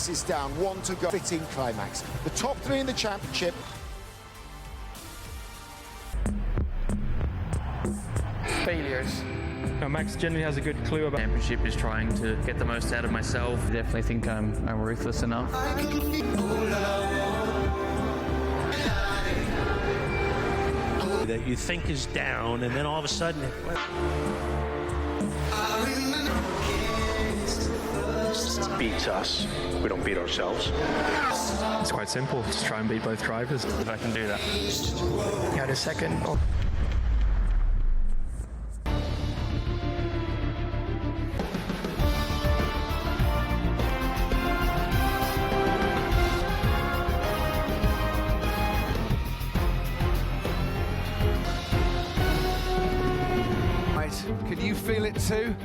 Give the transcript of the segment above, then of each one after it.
races down, 1 to go. Fitting climax. The top 3 in the championship. Failures. Max generally has a good clue about championship is trying to get the most out of myself. I definitely think I'm ruthless enough. That you think is down, and then all of a sudden beats us. We don't beat ourselves. It's quite simple. Just try and beat both drivers. If I can do that. Got a second. Oh. Can you feel it too?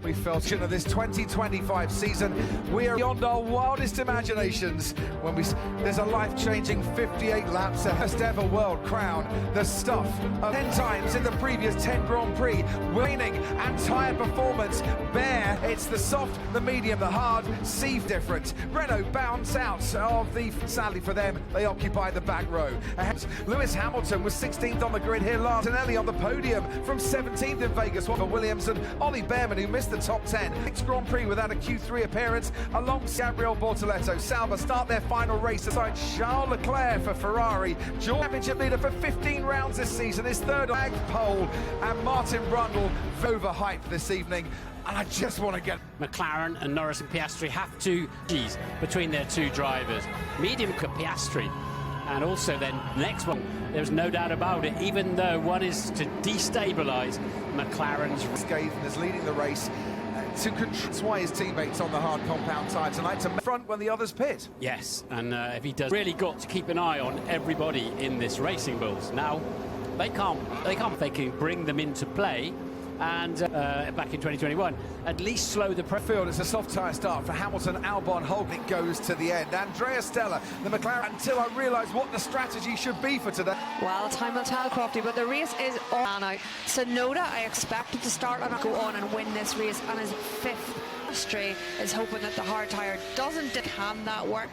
We felt in this 2025 season. We are beyond our wildest imaginations when there's a life-changing 58 laps, a first ever world crown, the stuff of 10 times in the previous 10 Grand Prix, winning and tyre performance bare. It's the soft, the medium, the hard, Steve different. Renault bounce out of the, sadly for them, they occupy the back row. Lewis Hamilton was 16th on the grid here last, and Ellie on the podium from 17th in Vegas. One for Williams and Ollie Behrman, who missed the top 10. 6 Grand Prix without a Q3 appearance, alongside Gabriel Bortoleto. Sauber start their final race aside Charles Leclerc for Ferrari. Championship leader for 15 rounds this season, his third ag pole, and Martin Brundle overhyped this evening. And I just want to get McLaren and Norris and Piastri have to G's between their two drivers. Medium cut Piastri. And also then, next one, there's no doubt about it, even though one is to destabilise McLaren's... Scaven is leading the race to control. That's why his teammates on the hard compound tyre tonight to front when the others pit. Yes, and if he does, really got to keep an eye on everybody in this Racing Bulls. Now, they can bring them into play. And back in 2021, at least slow the field. It's a soft tyre start for Hamilton, Albon, Hulk. It goes to the end. Andrea Stella, the McLaren, until I realised what the strategy should be for today. Well, time will tell, Crofty, but the race is on out. Sonoda, I expected to start and go on and win this race, and his 5th straight is hoping that the hard tyre doesn't. Can that work?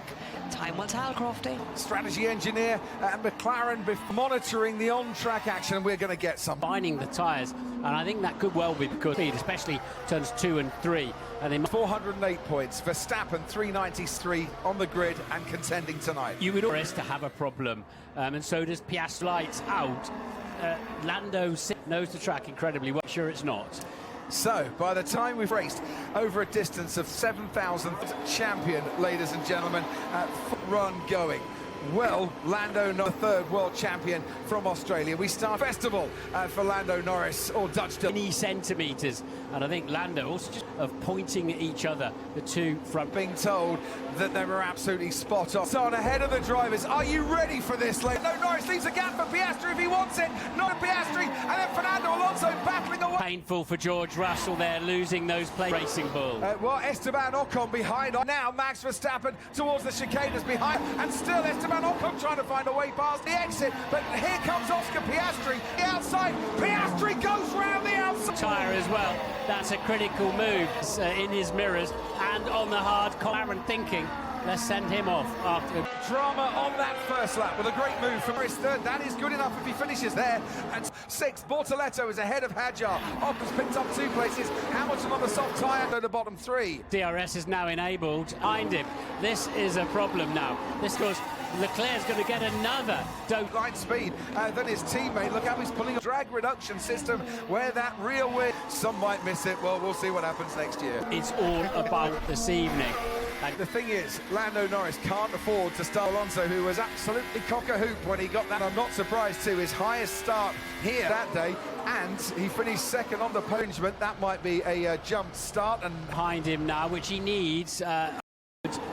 Time will tell, Crofty. Strategy engineer and McLaren monitoring the on-track action. We're going to get some. Binding the tyres, and I think that could well be because speed, especially turns 2 and 3. And they 408 points. Verstappen 393 on the grid and contending tonight. You would always to have a problem, and so does Piastri. Lights out. Lando knows the track incredibly well. Sure, it's not. So, by the time we've raced over a distance of 7,000, champion, ladies and gentlemen, run going. Well, Lando, the 3rd world champion from Australia. We start festival for Lando Norris, or Dutch. Many centimetres, and I think Lando also just of pointing at each other, the two front. Being told that they were absolutely spot on. So on ahead of the drivers, are you ready for this? No, Norris leaves a gap for Piastri if he wants it. Not Piastri, and then Fernando Alonso battling away. Painful for George Russell there, losing those plays. Racing Bull. Well, Esteban Ocon behind. Now Max Verstappen towards the chicanes behind, and still Esteban Ocon trying to find a way past the exit. But here comes Oscar Piastri, the outside. Piastri goes round the outside. Tyre as well. That's a critical move in his mirrors and on the hard McLaren thinking, let's send him off after. Drama on that first lap with a great move from his 3rd. That is good enough if he finishes there. And 6th, Bortoleto is ahead of Hadjar. Ocon's picked up 2 places. Hamilton on the soft tyre to the bottom 3. DRS is now enabled behind him. This is a problem now. This goes. Leclerc's going to get another light speed than his teammate. Look how he's pulling a drag reduction system where that rear wheel. Some might miss it. Well, we'll see what happens next year. It's all about this evening. The thing is, Lando Norris can't afford to start Alonso, who was absolutely cock-a-hoop when he got that. I'm not surprised too. His highest start here that day, and he finished 2nd on the punishment. That might be a jump start. And behind him now, which he needs.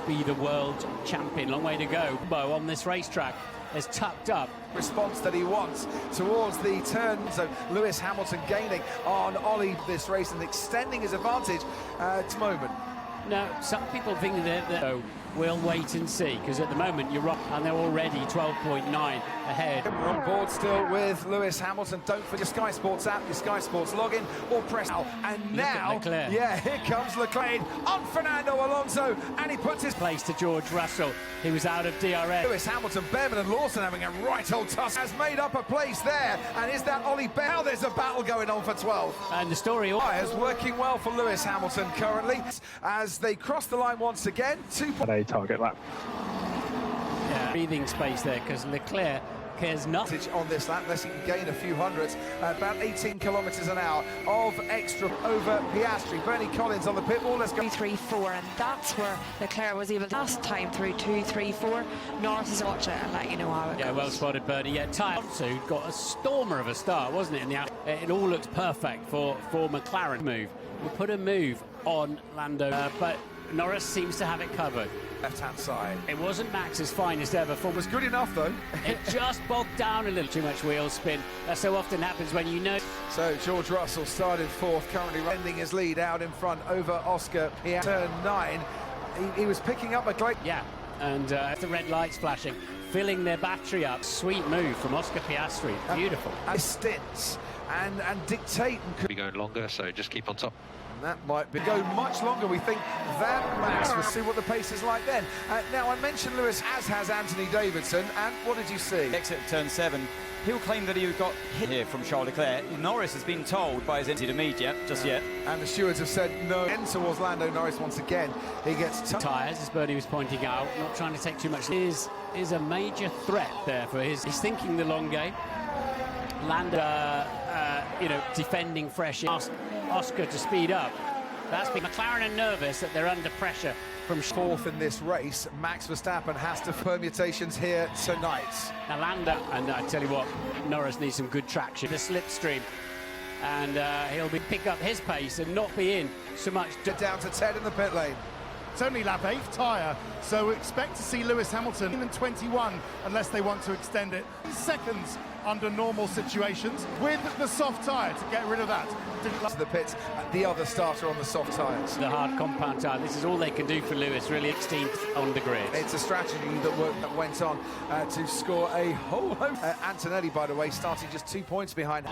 Be the world champion. Long way to go. Bo on this racetrack is tucked up. Response that he wants towards the turn. So Lewis Hamilton gaining on Ollie this race and extending his advantage at the moment. Now, some people think that We'll wait and see, because at the moment you're right, and they're already 12.9 ahead. We're on board still with Lewis Hamilton. Don't forget your Sky Sports app, your Sky Sports login, or press now. And now, yeah, here comes Leclerc on Fernando Alonso, and he puts his place to George Russell. He was out of DRS. Lewis Hamilton, Bevan and Lawson having a right old tussle, has made up a place there. And is that Ollie Bell? There's a battle going on for 12. And the story is working well for Lewis Hamilton currently as they cross the line once again. Target lap. Yeah, breathing space there, because Leclerc cares nothing on this lap unless he can gain a few hundreds. About 18 kilometres an hour of extra over Piastri. Bernie Collins on the pit wall. Let's go. 3-4, and that's where Leclerc was able to last time through 2-3-4. Norris is watch it and let you know how it goes. Well spotted, Bernie. Yeah, Alonso got a stormer of a start, wasn't it? In the it all looks perfect for McLaren move. We'll put a move on Lando, but Norris seems to have it covered. Left-hand side. It wasn't Max's finest ever form. Was good enough though. It just bogged down a little. Too much wheel spin. That so often happens when you know. So George Russell started fourth, currently ending his lead out in front over Oscar Piastri. Turn 9. He was picking up a great. Yeah, and the red lights flashing, filling their battery up. Sweet move from Oscar Piastri. Beautiful. And stints and dictate and could be going longer, so just keep on top. And that might go much longer, we think, than Max. We'll see what the pace is like then. Now, I mentioned Lewis, as has Anthony Davidson, and what did you see? Exit turn 7. He'll claim that he got hit here from Charles Leclerc. Norris has been told by his intermediate just yet. And the stewards have said no. And towards Lando Norris once again. He gets tyres, as Bernie was pointing out, not trying to take too much. Is a major threat there for his. He's thinking the long game. Lando, defending fresh. Asked Oscar to speed up. That's been McLaren are nervous that they're under pressure from fourth in this race. Max Verstappen has to permutations here tonight. Now Lando, and I tell you what, Norris needs some good traction. The slipstream, and he'll pick up his pace and not be in so much. Down to 10 in the pit lane. It's only lap 8 tyre, so expect to see Lewis Hamilton in 21 unless they want to extend it. Seconds under normal situations with the soft tyre to get rid of that. To the pits, the other starter on the soft tyres. The hard compound tyre. This is all they can do for Lewis, really. 16th on the grid. It's a strategy that went on to score a whole host. Antonelli, by the way, starting just 2 points behind.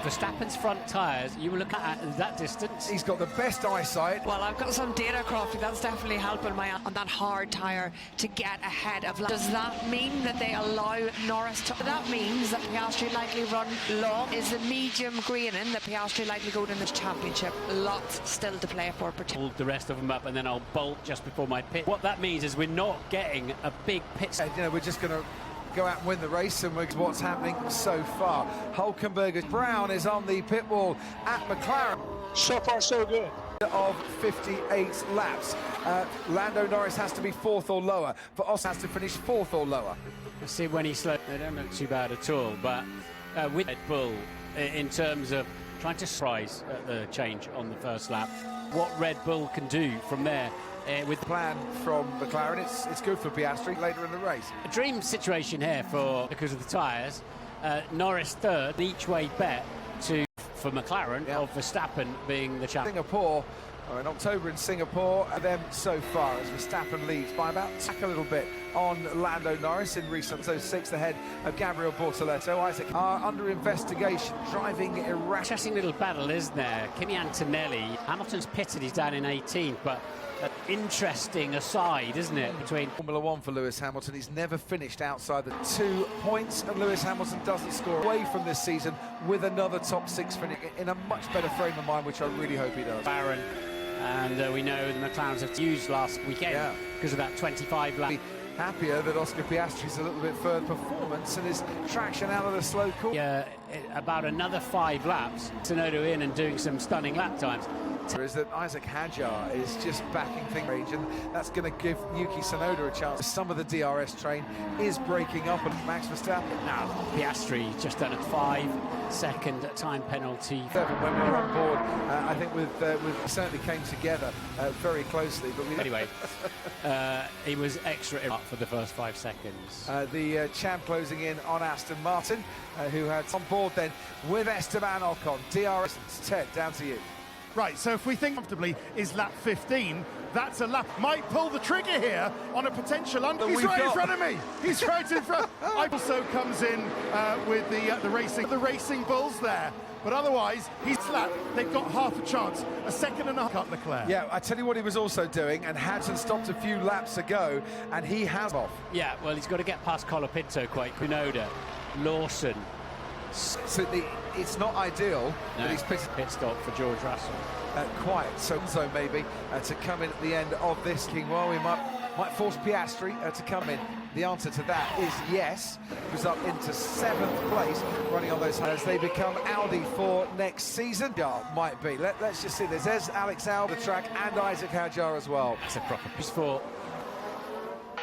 Verstappen's front tyres, you were looking at that distance. He's got the best eyesight. Well, I've got some data, Crofty. That's definitely helping on that hard tyre to get ahead of. Does that mean that they allow Norris to? That means that Piastri likely run long. Is the medium green in that Piastri likely go to this championship? Lots still to play for. Hold the rest of them up, and then I'll bolt just before my pit. What that means is we're not getting a big pit. We're just going to go out and win the race, and what's happening so far. Hulkenberg Brown is on the pit wall at McLaren. So far, so good. Of 58 laps. Lando Norris has to be fourth or lower. For Oscar has to finish fourth or lower. Let's see when he slowed. They don't look too bad at all, but with Red Bull, in terms of trying to surprise the change on the first lap, what Red Bull can do from there. With the plan from McLaren, it's good for Piastri later in the race. A dream situation here because of the tyres. Norris third, each way bet for McLaren of Verstappen being the champion. Singapore, or in October in Singapore, and then so far as Verstappen leads by about a little bit on Lando Norris in recent, so 6th ahead of Gabriel Bortoletto. Isaac are under investigation, driving irrational. Interesting little battle, isn't there? Kimi Antonelli, Hamilton's pitted, he's down in 18th, but an interesting aside, isn't it, between Formula One for Lewis Hamilton. He's never finished outside the 2 points, and Lewis Hamilton doesn't score away from this season with another top 6 finish in a much better frame of mind, which I really hope he does. Baron, and we know the McLarens have used last weekend because of that 25 lap. Happier that Oscar Piastri's a little bit further performance and his traction out of the slow course. Yeah, about another 5 laps. Tsunoda in and doing some stunning lap times. Is that Isaac Hadjar is just backing things range, and that's going to give Yuki Tsunoda a chance. Some of the DRS train is breaking up, and Max Verstappen. Now, Piastri just done a 5-second time penalty. When we were on board, I think we certainly came together very closely. But anyway, he was extra for the first 5 seconds. The champ closing in on Aston Martin, who had on board then with Esteban Ocon. DRS, Ted, down to you. Right, so if we think comfortably is lap 15, That's a lap. Might pull the trigger here on a potential under. He's right in front of me. He's right in front. Also comes in with the racing bulls there. But otherwise, he's flat. They've got half a chance. A second and a half. Cut Leclerc. Yeah, I tell you what he was also doing, and Hadson stopped a few laps ago, and he has off. Yeah, well, he's got to get past Colapinto quite. Kunoda, Lawson. So it's not ideal, no, but he's pit stop for George Russell. Quiet, so maybe to come in at the end of this King. Well, we might force Piastri to come in. The answer to that is yes. He was up into 7th place, running on those as they become Audi for next season. Yeah, might be. Let's just see. There's Alex Albon the track and Isaac Hadjar as well. That's a proper piece for.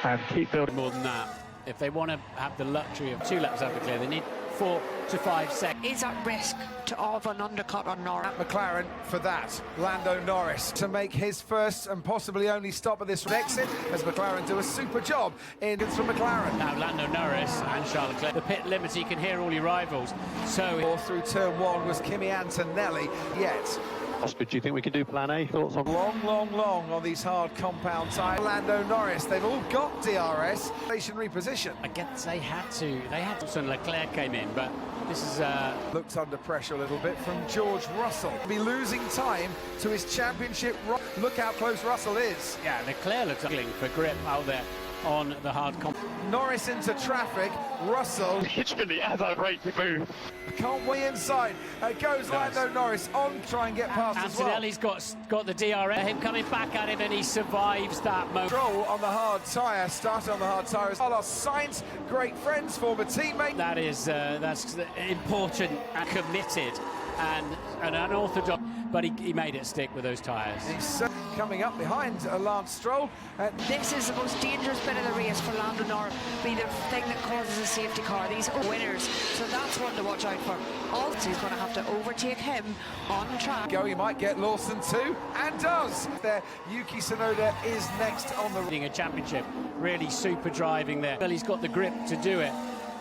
And keep building. More than that, if they want to have the luxury of 2 laps after clear, they need 4 to 5 seconds. Is at risk of an undercut on Norris. McLaren for that. Lando Norris to make his first and possibly only stop at this exit as McLaren do a super job in from McLaren. Now Lando Norris and Charles Leclerc. The pit limits, you can hear all your rivals. So through turn 1 was Kimi Antonelli yet. Oscar, do you think we can do plan A? Thoughts on long on these hard compound tyres. Lando Norris, they've all got DRS stationary position. I guess they had to. So Leclerc came in, but this is looked under pressure a little bit from George Russell. Be losing time to his championship. Look how close Russell is. Yeah, Leclerc looks struggling for grip out there on the hard comp. Norris into traffic. Russell. literally as I break the move. Can't way inside. Goes Lando Norris on, try and get past as well. Antonelli's got the DRS. Him coming back at him, and he survives that moment. Control on the hard tyre. Started on the hard tyre. Carlos Sainz, great friends, former teammate. That is that's important and committed and unorthodox. But he made it stick with those tyres. He's coming up behind Lance Stroll. This is the most dangerous bit of the race for Lando Norris. Be the thing that causes a safety car. These are winners, so that's one to watch out for. Also, he's going to have to overtake him on track. He might get Lawson too, and does. There, Yuki Tsunoda is next on the. A championship, really super driving there. Well, he's got the grip to do it.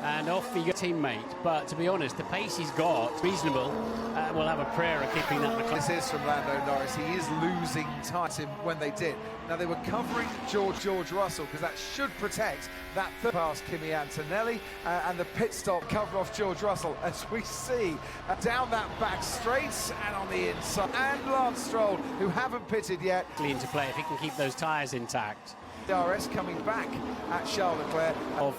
And off he goes, teammate. But to be honest, the pace he's got, reasonable. We'll have a prayer of keeping that. This is from Lando Norris. He is losing time when they did. Now they were covering George Russell because that should protect that third pass Kimi Antonelli and the pit stop cover off George Russell as we see down that back straight and on the inside. And Lance Stroll, who haven't pitted yet. Into play if he can keep those tyres intact. DRS coming back at Charles Leclerc. Of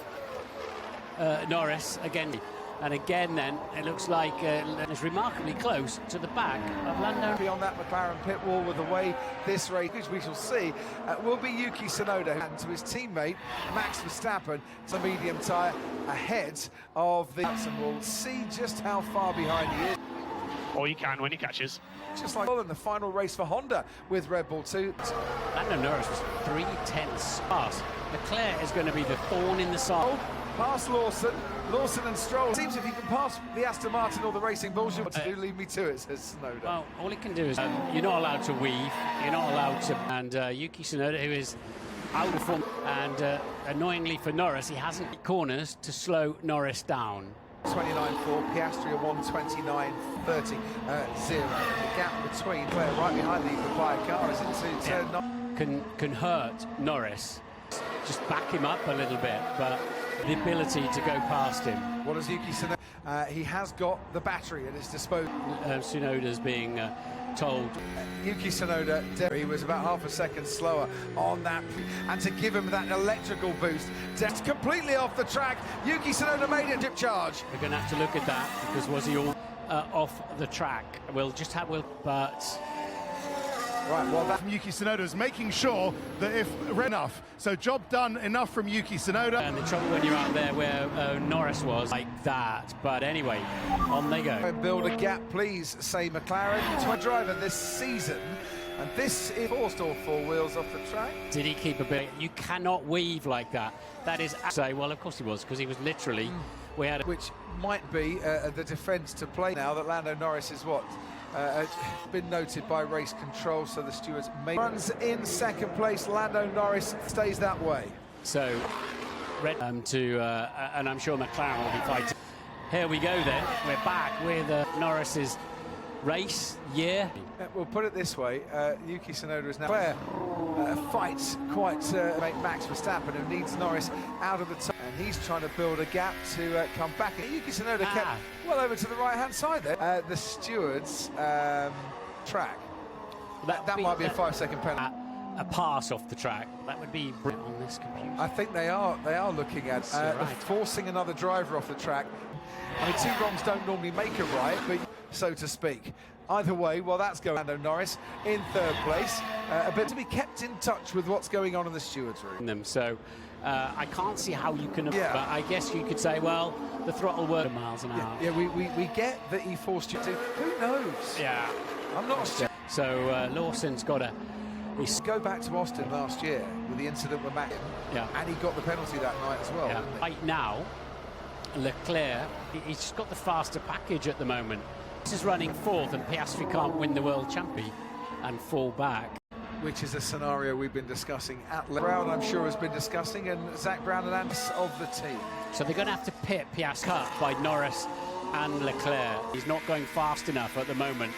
Norris again, and again then it looks like it's remarkably close to the back of Lando. Beyond that McLaren pit wall with the way this race, which we shall see, will be Yuki Tsunoda and to his teammate Max Verstappen. It's a medium tyre ahead of the and we'll see just how far behind he is. Or you can when he catches. Just like in the final race for Honda with Red Bull 2. Lando Norris was 3/10 past. Leclerc is going to be the thorn in the side. Past Lawson and Stroll. Seems if you can pass the Aston Martin or the Racing Bulls, what to do, leave me to it, says Tsunoda. Well, all he can do is, you're not allowed to weave, you're not allowed to, and Yuki Tsunoda, who is out of form, and annoyingly for Norris, he hasn't corners to slow Norris down. 29.4, Piastri a 1:29.30, 0. The gap between where right behind the quiet car is into turn 9. Can hurt Norris, just back him up a little bit, but the ability to go past him. What does Yuki Tsunoda? He has got the battery at his disposal. Tsunoda's being told. Yuki Tsunoda, he was about half a second slower on that, and to give him that electrical boost, just completely off the track. Yuki Tsunoda made a dip charge. We're going to have to look at that because was he all off the track? But. Right, well, that from Yuki Tsunoda is making sure that if enough, so job done enough from Yuki Tsunoda. And the trouble when you're out there where Norris was like that, but anyway, on they go. And build a gap, please, say McLaren. To a driver this season, and this is forced all 4 wheels off the track. Did he keep a bit? You cannot weave like that. That is say, well, of course he was, because he was literally. We had which might be the defence to play now that Lando Norris is what. Been noted by race control, so the stewards may runs in second place. Lando Norris stays that way. So, and I'm sure McLaren will be fighting. Here we go then. We're back with Norris's race, year. We'll put it this way, Yuki Tsunoda is now fights quite to make Max Verstappen, who needs Norris out of the top, and he's trying to build a gap to come back. And Yuki Tsunoda kept well over to the right-hand side there. The stewards track. That might be a 5-second penalty. A pass off the track. That would be on this computer. I think they are looking at forcing another driver off the track. I mean, two wrongs don't normally make a right, but so to speak. Either way, well, that's going Lando Norris in third place. A bit to be kept in touch with what's going on in the stewards' room. So I can't see how you can. But I guess you could say, well, the throttle worked miles an hour. Yeah, we get that he forced you to. Who knows? Yeah, I'm not sure. So Lawson's got to. Go back to Austin last year with the incident with Max, and he got the penalty that night as well. Didn't he? Right now, Leclerc, he's got the faster package at the moment. This is running fourth, and Piastri can't win the world champion and fall back. Which is a scenario we've been discussing at Brown, I'm sure, has been discussing, and Zach Brown and Ants of the team. So they're going to have to pit Piastri cut by Norris and Leclerc. He's not going fast enough at the moment.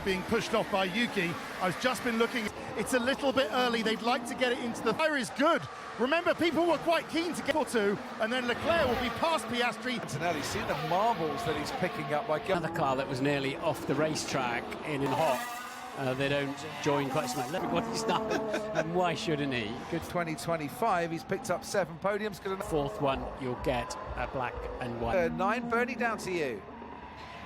Being pushed off by Yuki. I've just been looking. It's a little bit early. They'd like to get it into the fire is good. Remember, people were quite keen to get to, and then Leclerc will be past Piastri. Antonelli, see the marbles that he's picking up by another car that was nearly off the racetrack in hot. They don't join quite so much. Everybody's done, and why shouldn't he? Good 2025. He's picked up 7 podiums. Fourth one, you'll get a black and white. 9, Bernie, down to you.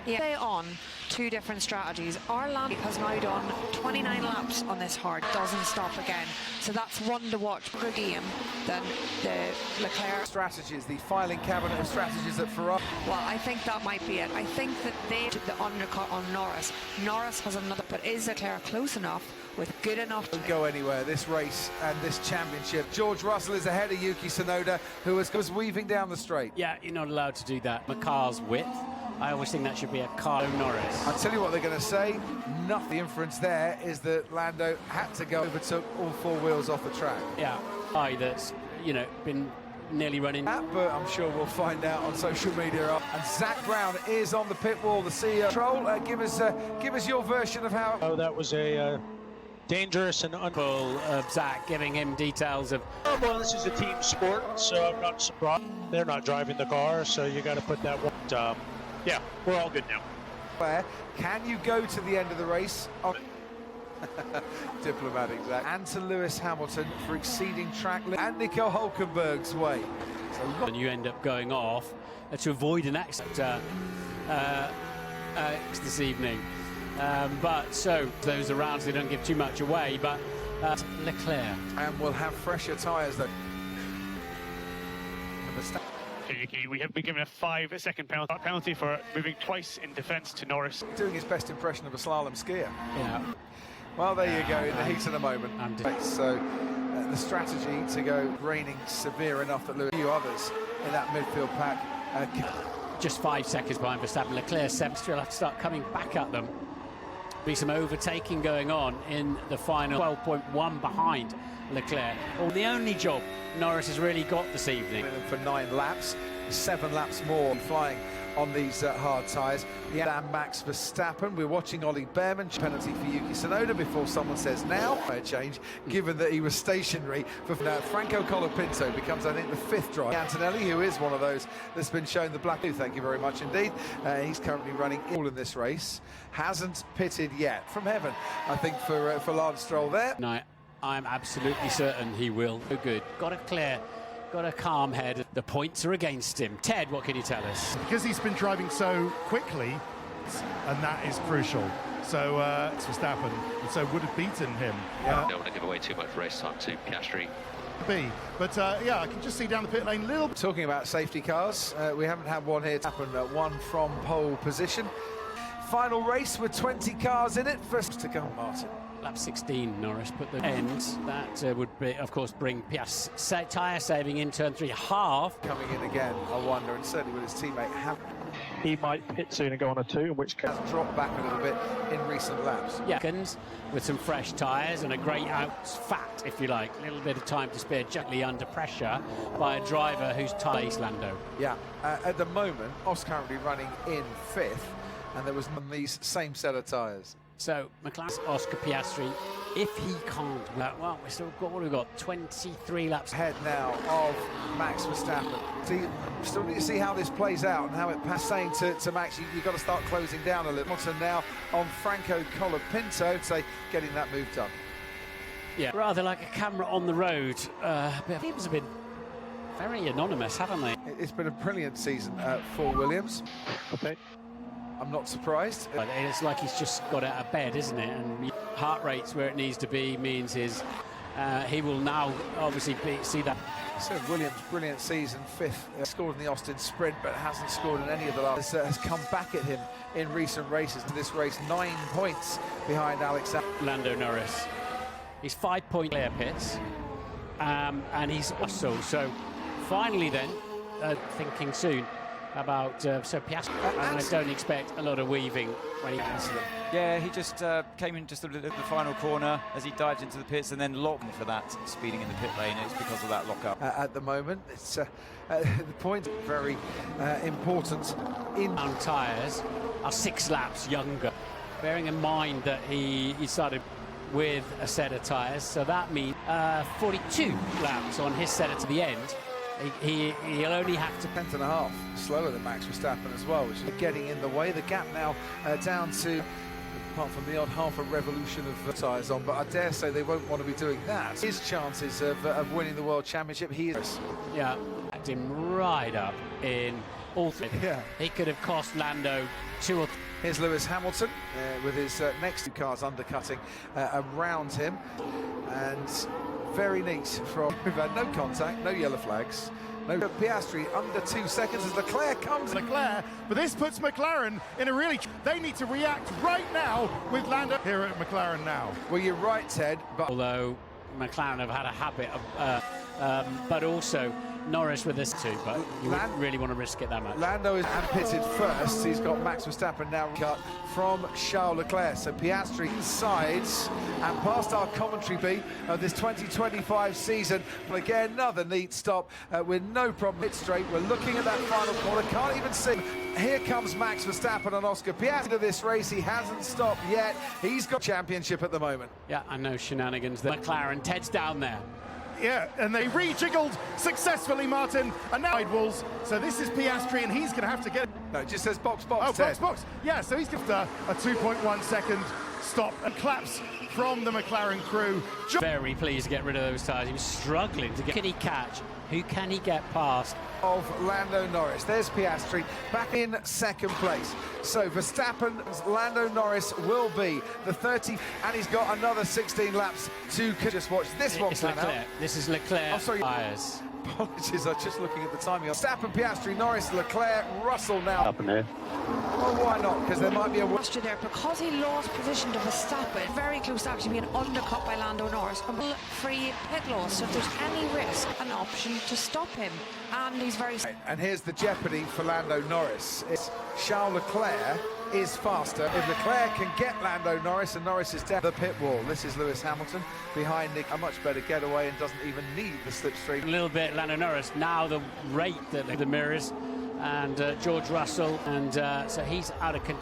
Yeah, they on 2 different strategies. Arlan has now done 29 laps on this hard, doesn't stop again. So that's one to watch for the game than the Leclerc. Strategies, the filing cabinet of strategies at Ferrari. Well, I think that might be it. I think that they took the undercut on Norris. Norris has another, but is Leclerc close enough with good enough? Don't go anywhere, this race and this championship. George Russell is ahead of Yuki Tsunoda, who was weaving down the straight. Yeah, you're not allowed to do that. The car's width. I always think that should be a car. Norris. I'll tell you what they're going to say. Nothing. The inference there is that Lando had to go, overtook all 4 wheels off the track. Yeah, that's been nearly running. But I'm sure we'll find out on social media. And Zach Brown is on the pit wall. The CEO. Troll, give us your version of how. Oh, that was a dangerous and unfull of Zach giving him details of. Oh, well, this is a team sport, so I'm not surprised. They're not driving the car, so you got to put that one. Yeah, we're all good now. Where can you go to the end of the race? Diplomatic, Zach. And to Lewis Hamilton for exceeding track limit and Nico Hulkenberg's way. So and you end up going off to avoid an accident this evening. But so those around, they don't give too much away. But Leclerc. And we'll have fresher tyres though. We have been given a 5-second penalty for moving twice in defence to Norris. Doing his best impression of a slalom skier. Yeah. Well, there you go, in the heat of the moment. So the strategy to go raining severe enough that Lewis, a few others in that midfield pack. Just 5 seconds behind Verstappen. Leclerc, still have to start coming back at them. Be some overtaking going on in the final. 12.1 behind Leclerc. Well, the only job Norris has really got this evening. For 9 laps, 7 laps more flying on these hard tyres. And Max Verstappen. We're watching Ollie Behrman. Penalty for Yuki Tsunoda before someone says now. A change, given that he was stationary. For Franco Colapinto becomes, I think, the 5th driver. Antonelli, who is one of those that's been shown the black. Thank you very much indeed. He's currently running all in this race. Hasn't pitted yet. From heaven, I think, for Lance Stroll there. No, I'm absolutely certain he will. So good. Got a clear. Got a calm head. The points are against him. Ted, what can you tell us? Because he's been driving so quickly, and that is crucial. So it's Verstappen, and so would have beaten him. Don't want to give away too much race time to Piastri. But yeah, I can just see down the pit lane little. Talking about safety cars, we haven't had one here to happen. One from pole position. Final race with 20 cars in it. First to go, Martin. Lap 16, Norris put the end. That would, be, of course, bring Piastri tyre saving in turn 3 half. Coming in again, I wonder, and certainly with his teammate he might pit soon and go on a 2, in which case dropped back a little bit in recent laps. Yeah, with some fresh tyres and a great out fat, if you like. A little bit of time to spare gently under pressure by a driver who's tyre Lando. Yeah, at the moment, Os currently running in 5th. and there was on these same set of tyres. So McLaren, Oscar Piastri, if he can't, well, we've still got, what have we got, 23 laps ahead now of Max Verstappen. Still need to see how this plays out and how it passes. Saying to Max, you've got to start closing down a little. So now on Franco Colapinto, say getting that move done. Yeah, rather like a camera on the road. Teams have been very anonymous, haven't they? It's been a brilliant season for Williams. Okay. I'm not surprised. It's like he's just got out of bed, isn't it? And heart rate's where it needs to be, means he will now obviously see that. So Williams, brilliant season, 5th. Scored in the Austin Sprint, but hasn't scored in any of the last. Has come back at him in recent races. To this race, 9 points behind Alexander. Lando Norris. He's 5 point clear pits, and he's also so. Finally, then, thinking soon about Piastri, and I don't expect a lot of weaving when he gets to them. Yeah, he just came in just at the final corner as he dived into the pits and then locked for that speeding in the pit lane. It's because of that lock-up. At the moment, it's the point very important. On tyres are 6 laps younger, bearing in mind that he started with a set of tyres, so that means 42 laps on his set to the end. He'll only have to 10.5 slower than Max Verstappen as well, which is getting in the way. The gap now down to, apart from the odd half a revolution of tyres on, but I dare say they won't want to be doing that. His chances of winning the World Championship, he is. Yeah, backed him right up in all 3. Yeah. He could have cost Lando 2 or 3. Here's Lewis Hamilton with his next 2 cars undercutting around him, and very neat from. We've had no contact, no yellow flags, no Piastri under 2 seconds as Leclerc comes. Leclerc, but this puts McLaren in a really. They need to react right now with Lando here at McLaren now. Well, you're right, Ted, but although McLaren have had a habit of, but also Norris with this too, but you wouldn't really want to risk it that much. Lando is pitted first. He's got Max Verstappen now cut from Charles Leclerc. So Piastri inside and past our commentary beat of this 2025 season. But again, another neat stop with no problem. Hit straight. We're looking at that final corner. Can't even see. Here comes Max Verstappen and Oscar Piastri to this race. He hasn't stopped yet. He's got championship at the moment. Yeah, I know shenanigans. The McLaren, Ted's down there. Yeah, and they rejiggled successfully, Martin, and now sidewalls. So this is Piastri, and he's going to have to get. No, it just says box. Oh, box. Yeah, so he's got a 2.1 second stop and claps from the McLaren crew. Very pleased to get rid of those tyres. He was struggling to get. Can he catch? Who can he get past? Of Lando Norris. There's Piastri back in 2nd place. So Verstappen's Lando Norris will be the 30, and he's got another 16 laps to just watch this one. It's Leclerc. This is Leclerc. Oh, sorry. Tyres. Apologies, I'm just looking at the timing. Verstappen, Piastri, Norris, Leclerc, Russell now. Up in there. Well, why not? Because there might be a Question there because he lost position to Verstappen, very close to actually being undercut by Lando Norris, and free pit loss. So if there's any risk, an option to stop him, and he's very. And here's the jeopardy for Lando Norris. It's Charles Leclerc is faster. If Leclerc can get Lando Norris, and Norris is down the pit wall. This is Lewis Hamilton behind Nick. A much better getaway and doesn't even need the slipstream. A little bit Lando Norris. Now the rate that the mirrors and George Russell, and so he's out of contention.